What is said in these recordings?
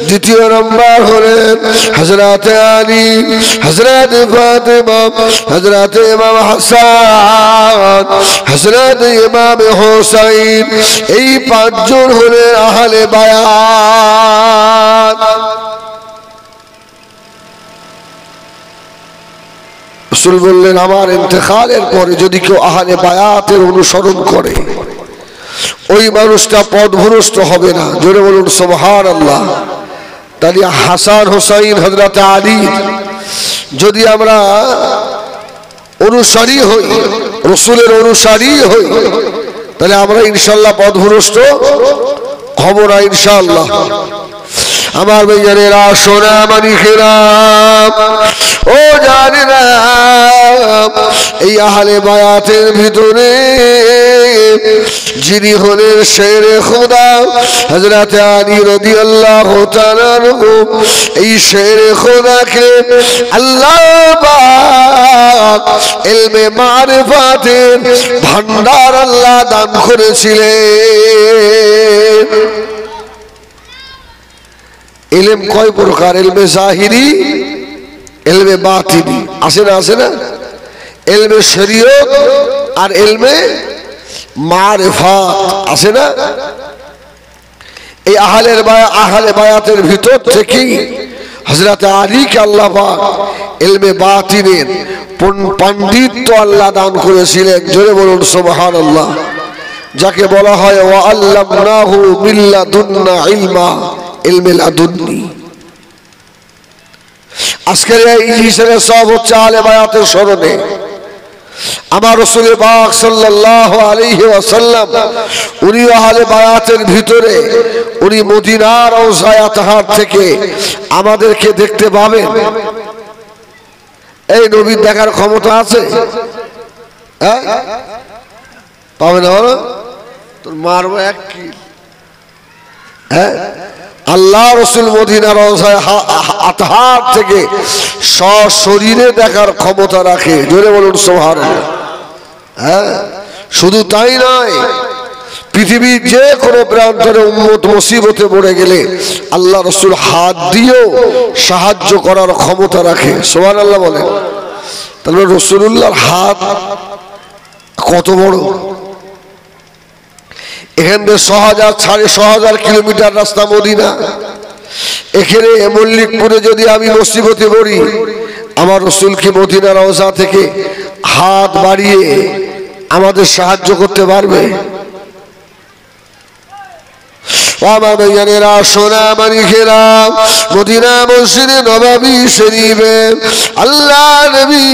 দ্বিতীয় নম্বর হলেন হযরত আলী, হযরত ফাতেমা, হযরত ইমাম হাসান, হযরত ইমাম হুসাইন। এই পাঁচজন হলেন আহলে বায়াত। রাসূল বললেন আমার ইন্তেকালের পরে যদি কেউ আহলে বায়াতের অনুসরণ করে ওই মানুষটা পথভ্রষ্ট হবে না। জোরে বলুন সুবহানাল্লাহ। তাহলে হাসান হুসাইন হযরত আলী যদি আমরা অনুসারী হই, রাসূলের অনুসারী হই, তাহলে আমরা ইনশাআল্লাহ পথভ্রষ্ট হব না ইনশাআল্লাহ। আমার ভাইজানেরা, সোনা মানিকেরা, ও জানেরা, এই আহলে বায়াতের ভিতরে যিনি হলেন শেরে খোদা হযরত আলী রাদিয়াল্লাহু তাআলা আনহু, এই শেরে খোদাকে আল্লাহ পাক ইলমে মারিফাতের ভান্ডার আল্লাহ দান করেছিলেন। ইলম কয় প্রকার? ইলমে জাহিরি, ইলমে বাতিনি, আছে না? আছে না? ইলমে শরীয়ত আর ইলমে মারিফাত, আছে না? এই আহলে বায়াতের ভিতর থেকেই হযরত আলীকে আল্লাহ পাক ইলমে বাতিনের পাণ্ডিত্য আল্লাহ দান করেছিলেন। জোরে বলুন সুবহানাল্লাহ। যাকে বলা হয় ওয়া আল্লামনাহু মিন লাদুন্না ইলমা, ইলমে লাদুন্নি। আজকের এই ইজলিসের সব হচ্ছে আহলে বায়াতের স্মরণে। আমার রাসূল পাক সাল্লাল্লাহু আলাইহি ওয়াসাল্লাম উনি আহলে বায়াতের ভিতরে, উনি মদিনার রওজায়ে আতহার থেকে আমাদেরকে দেখতে পাবেন। এই নবীর দেখার ক্ষমতা আছে? হ্যাঁ, পাবে না? বলো তোর মারবো এক কি। হ্যাঁ, আল্লাহ রাসূল মদিনার রওজায়ে আতহার থেকে সশরীরে দেখার ক্ষমতা রাখে। জোরে বলুন সুবহানাল্লাহ। হ্যাঁ, শুধু তাই নয়, পৃথিবীর যে কোনো প্রান্তরে উম্মত মুসিবতে পড়ে গেলে আল্লাহ রাসূল হাত দিয়েও সাহায্য করার ক্ষমতা রাখে। সুবহানাল্লাহ বলেন। তাহলে রাসূলুল্লাহর হাত কত বড়! এখান থেকে 6,500 কিলোমিটার রাস্তা মদিনা। এখানে মল্লিকপুরে যদি আমি মুসিবতে পড়ি, আমার রাসূল কি মদিনা রওজা থেকে হাত বাড়িয়ে আমাদের সাহায্য করতে পারবে? সোনা মানিকেরা, মদিনা মসজিদে নববী শরীফে আল্লাহ নবী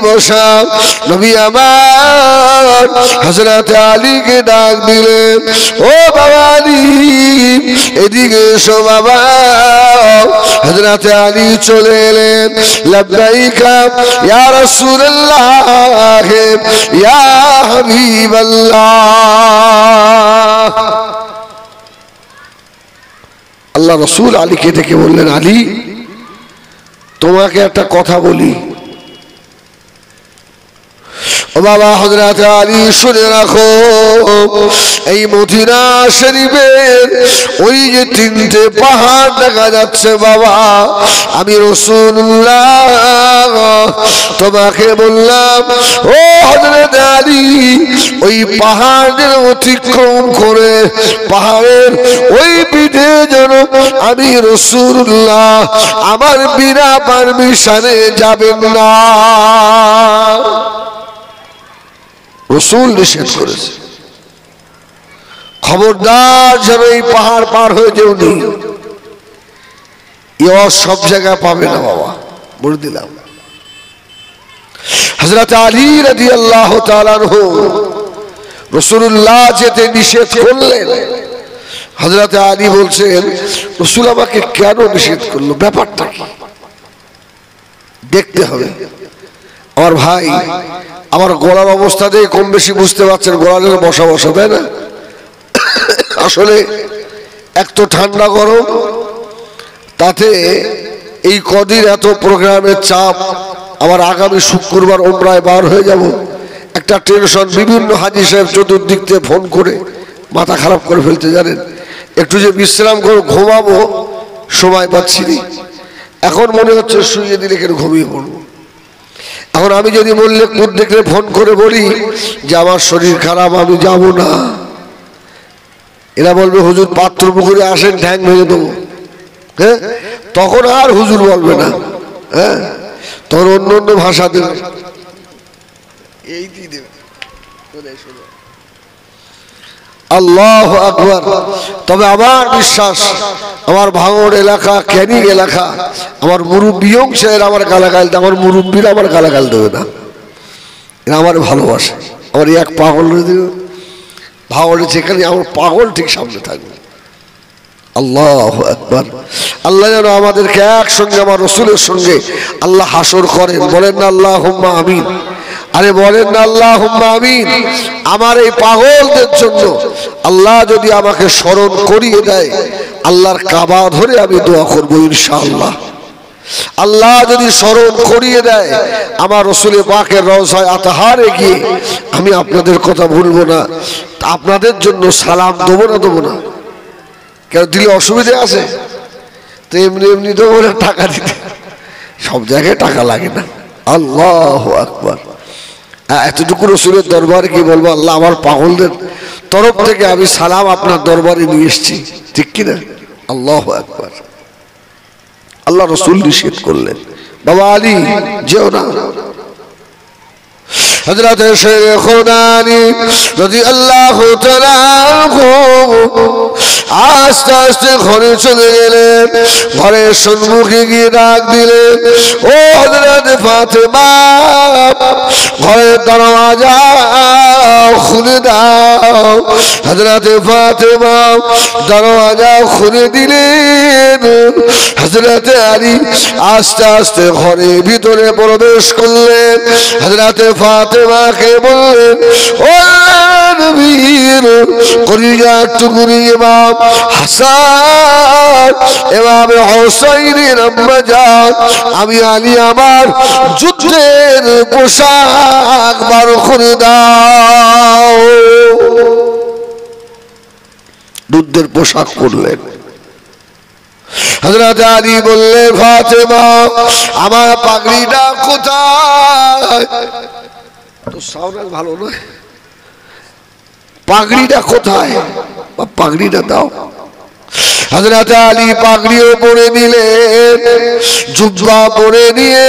বসা, নবী আমার হযরত আলীকে ডাক দিলেন, ও বাবা আলী এদিকে এসো বাবা। হযরত আলী চলে এলেন। লাব্বাইকা ইয়া রাসূলুল্লাহ ইয়া হাবিবাল্লাহ। আল্লাহ রাসূল আলীকে ডেকে বললেন, আলী তোমাকে একটা কথা বলি। ও বাবা হযরত আলী শুনে রাখো, এই মদিনা শরীফের ওই যে 3টে পাহাড় দেখা যাচ্ছে বাবা, আমি রাসূলুল্লাহ তোমাকে বললাম, ও হযরত আলী ওই পাহাড়ের অতিক্রম করে পাহাড়ের ওই পিঠে যেন আমি রাসূলুল্লাহ আমার বিনা পারমিশনে যাবেন না। রাসূল নিষেধ করেছে, খবরদার যেন এই পাহাড় পার হয়ে যেও নি। সব জায়গায় পাবে না বাবা, বলে দিলাম। হযরত আলী রাদিয়াল্লাহু তাআলা আনহু রাসূলুল্লাহ যেতে নিষেধ করলেন। হযরত আলী বলছেন, রাসূল আমাকে কেন নিষেধ করলো, ব্যাপারটা কি দেখতে হবে। আমার ভাই, আমার গলার অবস্থাতে কম বেশি বুঝতে পারছেন, গলার বসা বসা, তাই না? আসলে এক তো ঠান্ডা গরম, তাতে এই কদিন এত প্রোগ্রামের চাপ, আবার আগামী শুক্রবার উমরায় বার হয়ে যাব, একটা টেনশন। বিভিন্ন হাজী সাহেব চতুর্দিক থেকে ফোন করে মাথা খারাপ করে ফেলতে, জানেন। একটু যে বিশ্রাম করে ঘুমাবো সময় পাচ্ছি না, এখন মনে হচ্ছে শুয়ে দিলে কেন ঘুমিয়ে পড়বো। এখন আমি যদি বললে কোন দেখলে ফোন করে বলি যে আমার শরীর খারাপ আমি যাব না, এরা বলবে হুজুর পাত্রপুকুরে আসেন ঠ্যাং ভেঙে দেবো। হ্যাঁ, তখন আর হুজুর বলবে না, হ্যাঁ, তখন অন্য অন্য ভাষা দেবে, এই দিয়ে দেবে। আল্লাহু আকবার। তবে আমার বিশ্বাস, আমার ভাঙড় এলাকা, ক্যানিং এলাকা, আমার মুরব্বী অংশের আমার গালাগাল, আমার মুরব্বীরা আমার গালাগাল দেবে না, এরা আমার ভালোবাসে। আমার এক পাগল ভাঙড়ে যেখানে আমার পাগল ঠিক সামনে থাকবে। আল্লাহু আকবার। আল্লাহ যেন আমাদেরকে একসঙ্গে আমার রসুলের সঙ্গে আল্লাহ হাসর করেন। বলেন না আল্লাহুম্মা আমিন। আরে বলেন না আল্লাহুম্মা আমিন। আমার এই পাগলদের জন্য আল্লাহ যদি আমাকে স্মরণ করিয়ে দেয়, আল্লাহর কাবা ধরে আমি দোয়া করবো ইনশাআল্লাহ। আল্লাহ যদি স্মরণ করিয়ে দেয় আমার রসুলের পাকের রওজায় আতাহারে গিয়ে, আমি আপনাদের কথা ভুলবো না, আপনাদের জন্য সালাম দেবো না দেবো না? কেন দিলে অসুবিধা আছে? তো এমনি এমনি দেবো না, টাকা দিতে, সব জায়গায় টাকা লাগে না। আল্লাহু আকবার। এতটুকু রসুলের দরবারে কি বলবো, আল্লাহ আমার পাগলদের তরফ থেকে আমি সালাম আপনার দরবারে নিয়ে এসেছি, ঠিক কিনা? আল্লাহু আকবার। আল্লাহ রসুল নিষেধ করলেন, বাবা আলী যেও না। হযরত শেখ আলী রাদিয়াল্লাহু তাআলা আস্তে আস্তে ঘরে চলে গেলেন। ঘরের সম্মুখে গিয়ে ডাক দিলেন, ও হযরত ফাতেমা, ঘরের দরওয়াজা খুলে দাও। হযরত ফাতেমা দরওয়াজা খুলে দিলেন। হযরত আলী আস্তে আস্তে ঘরের ভিতরে প্রবেশ করলেন। হযরত ফাতেমাকে বললেন, ও নবীর কলিজার টুকরি ইমাম হাসান, ইমাম হুসাইনের আম্মা জান, আমি আলী আমার যুদ্ধের পোশাক বার করে দাও। যুদ্ধের পোশাক পরলেন। হযরত আলী বললেন, ফাতেমা আমার পাগড়িটা কোথায়? তো সাউন্ড ভালো নয়, পাগড়িটা কোথায়? পাগড়িটা দাও। হযরত আলী পাগড়িও পরে নিলেন, জুব্বা পরে নিয়ে,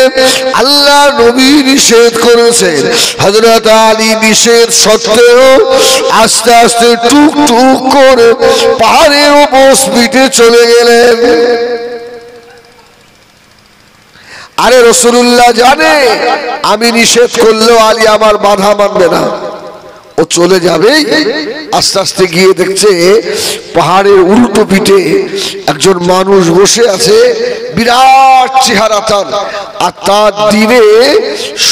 আল্লাহ নবী নিষেধ করেছেন, হযরত আলী নিষেধ সত্ত্বেও আস্তে আস্তে টুক টুক করে পাহাড়ের উপর পিঠে চলে গেলেন। আরে রাসূলুল্লাহ জানে আমি নিষেধ করলেও আলী আমার বাধা মানবে না, ও চলে যাবে। আস্তে আস্তে গিয়ে দেখছে পাহাড়ের উল্টো পিঠে একজন মানুষ বসে আছে, বিরাট চেহারা তার, আর তার দিনে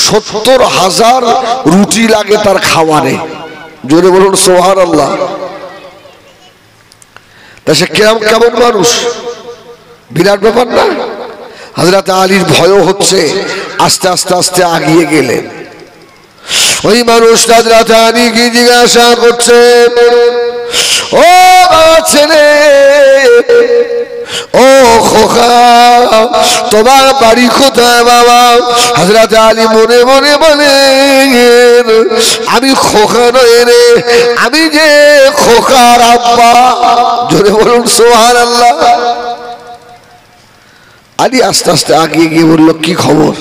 ৭০,০০০ রুটি লাগে তার খাওয়ারে। জোরে বলুন সুবহানাল্লাহ। তা সে কেমন মানুষ, বিরাট ব্যাপার না? হযরত আলীর ভয় হচ্ছে, আস্তে আস্তে আস্তে আগিয়ে গেলেন। ওই মানুষটা হযরত আলীকে জিজ্ঞাসা করছে, ও বাবা ছেলে, ও খোকা, তোমার বাড়ি কোথায় বাবা? হযরত আলী মনে মনে বলেন, আমি খোকা নয় রে, আমি যে খোকার আব্বা। জোরে বলুন সুবহানাল্লাহ। আলী আস্তে আস্তে আগিয়ে গিয়ে বলল, কি খবর?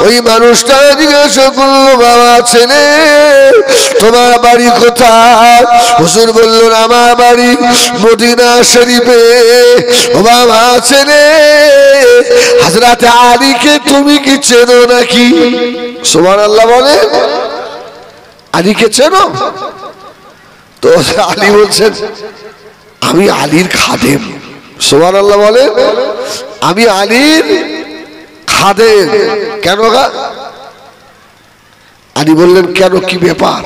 ওই মানুষটা জিজ্ঞাসা করলো, বাবা ছেলে তোমার বাড়ি কোথায়? হুজুর বললেন, আমার বাড়ি মদিনা শরীফে। ও বাবা ছেলে, হযরত আলীকে তুমি কি চেনো নাকি? সুবহানাল্লাহ বলে, আলীকে চেনো? তো আলী বলছেন, আমি আলীর খাদেম। সুবহানাল্লাহ বলে, আমি আলীর খাদেম। কেন গা? আলী বললেন, কেন, কি ব্যাপার?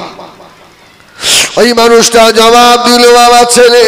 ওই মানুষটা জবাব দিল, বাবা ছেলে